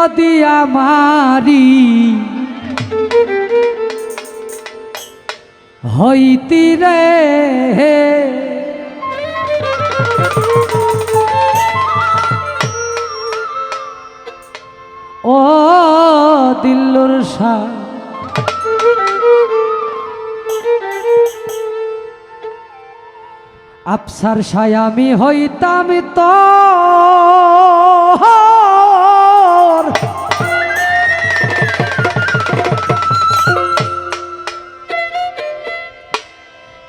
যদি আমারি হইতি রে ও দিল্লুর শাহ আফসার শাহ আমি হইতাম তো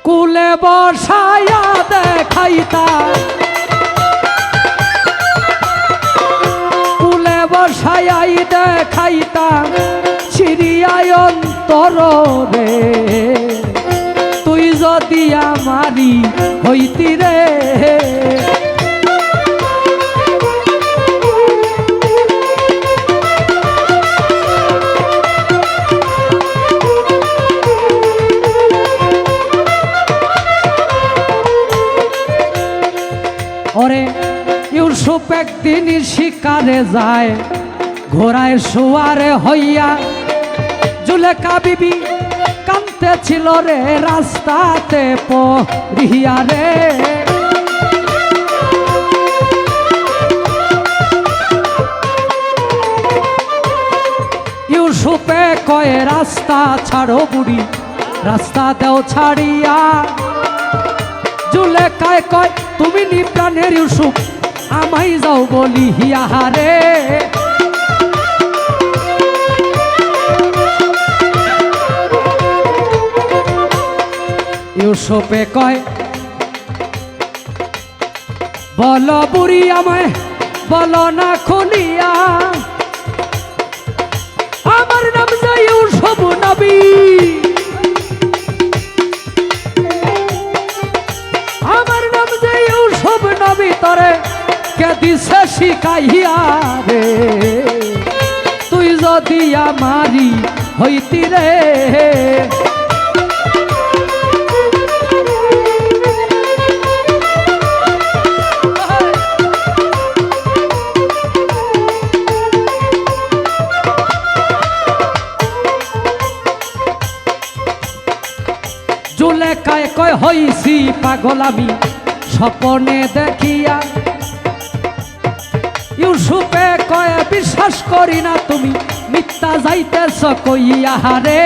কুলে বসায়া দেখাইতাম কুলে বসায়াই দেখাইতাম চিরিয়ায় অন্তর রে তুই যদি আমারি হইতি রে ওরে ইউসুফ একদিন শিকারে যায় ঘোড়ায় শুয়ারে হইয়া জুলেখা বিবি কানতে ছিল রে রাস্তাতে পড়িয়া রে ইউসুফে কয়ে রাস্তা ছাড়ো বুড়ি রাস্তা দেও ছাড়িয়া জুলেখায় কয় তুমি নিপ্রাণের ইউসুফ আমাই যাও বলিয়া রে ইউসুফে কয় বল বুড়ি আমায় বল না খুলিয়া আমার নাম যে ইউসুফ নবী আমার নাম যে ইউসুফ নবী তরে কে দিছে শিখাইয়া রে তুই যদি আমারি হইতি রে জুলেখায় কয় হইছি পাগল আমি স্বপ্নে দেখিয়া ইউসুফে কয় বিশ্বাস করি না তুমি মিথ্যা যাইতেছ কইয়া রে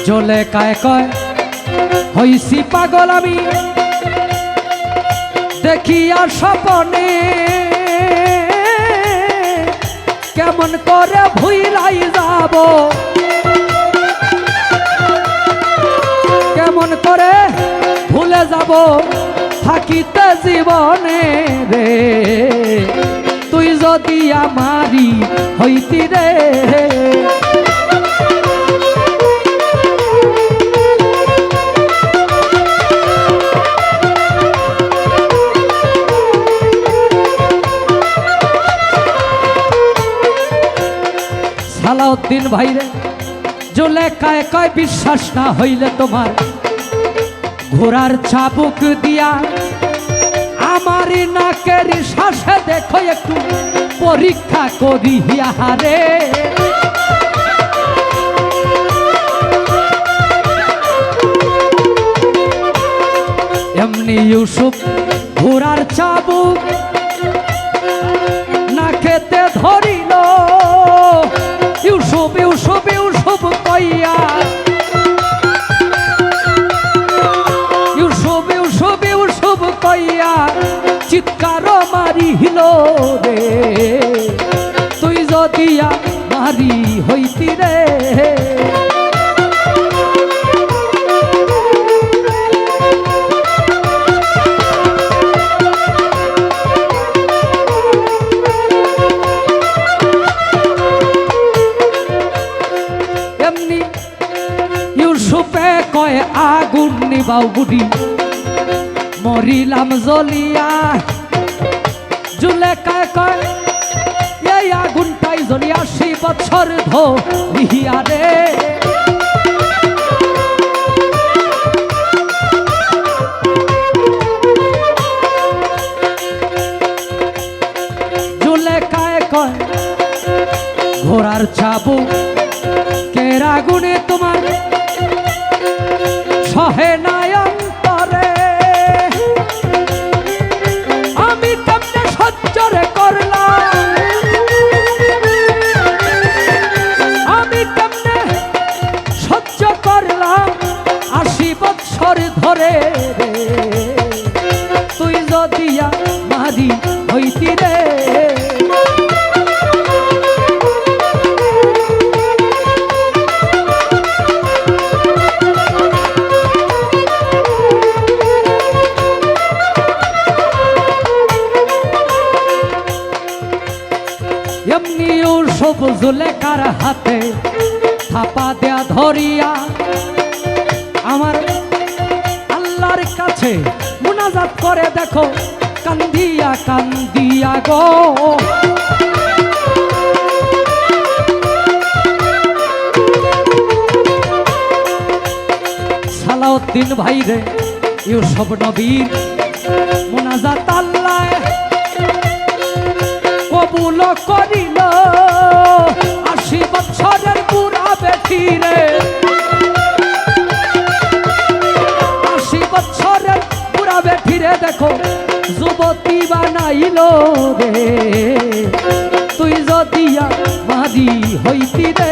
জুলেখায় কয় হইছি পাগল আমি দেখিয়া স্বপ্নে কেমন করে ভুইলাই যাব কেমন করে ভুলে যাব থাকিতে জীবনে রে তুই যদি আমারি হইতি রে সালাউদ্দিন ভাইরে জুলেখায় কয় বিশ্বাস না হইলে তোমার ঘোড়ার চাবুক দিয়া আমার নাকের শ্বাসে দেখো একটু পরীক্ষা করিয়া রে এমনি ইউসুফ ঘোড়ার চাবুক নাকেতে ধরিল ইউসুফ ইউসুফ ইউসুফ কইয়া ইউসুফ ইউসুফ ইউসুফ কইয়া চিৎকার মারিল রে তুই যদি মারি হইতি রে ইউসুফে কয় আগুন নিবাও বুড়ি মরিলাম জ্বলিয়া জুলেখায় কয় এই আগুনটাই জ্বলি 80 বছর ধরিয়া রে কয় ঘোড়ার চাবুক কেরা গুনে তোমার সহে নাই অন্তরে আমি কেমনে সহ্য রে করলাম আমি কেমনে সহ্য করলাম 80 বছর ধরে তুই যদি মারি হইতি রে এমনিও সবুজ লেখার হাতে থাপা দেয়া ধরিয়া আমার আল্লাহর কাছে মুনাজাত করে দেখো কান্দিয়া কান্দিয়া গো সালাউদ্দিন ভাই রে ইউসুফ নবীর মুনাজাত আল্লাহ কবুল করিল 80 বছরের বুড়া বেটি রে 80 বছরের বুড়া বেটি রে দেখো যুবতী বানাইল রে তুই যদি মারি হইতি রে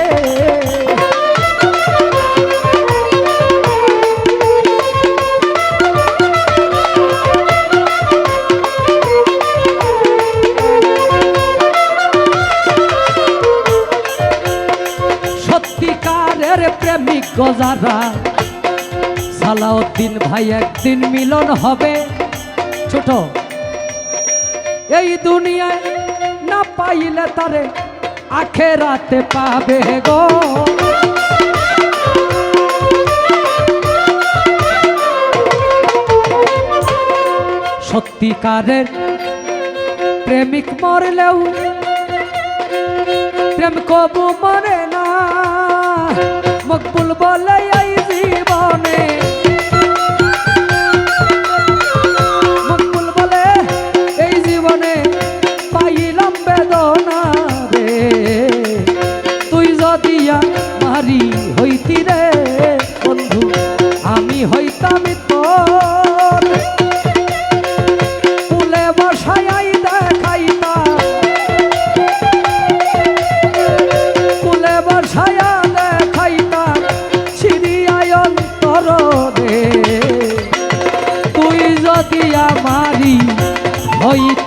সত্যিকারের প্রেমিক গজারা সালাউদ্দিন ভাই একদিন মিলন হবে ছোট এই দুনিয়ায় না পাইলে তারে আখেরাতে পাবে গো সত্যিকারের প্রেমিক মরলেও প্রেম কবু মরে না মকবুল বলে এই জীবনে মকবুল বলে এই জীবনে পাইলাম বেদনা রে তুই যদি মারি হইতি রে বন্ধু আমি হইতাম তোর ফুলে বসাই দেখাইতাম ফুলে বসায়া দেখাইতাম ছিড়িয়ায় অন্তর রে তুই যদি আমারি হইতি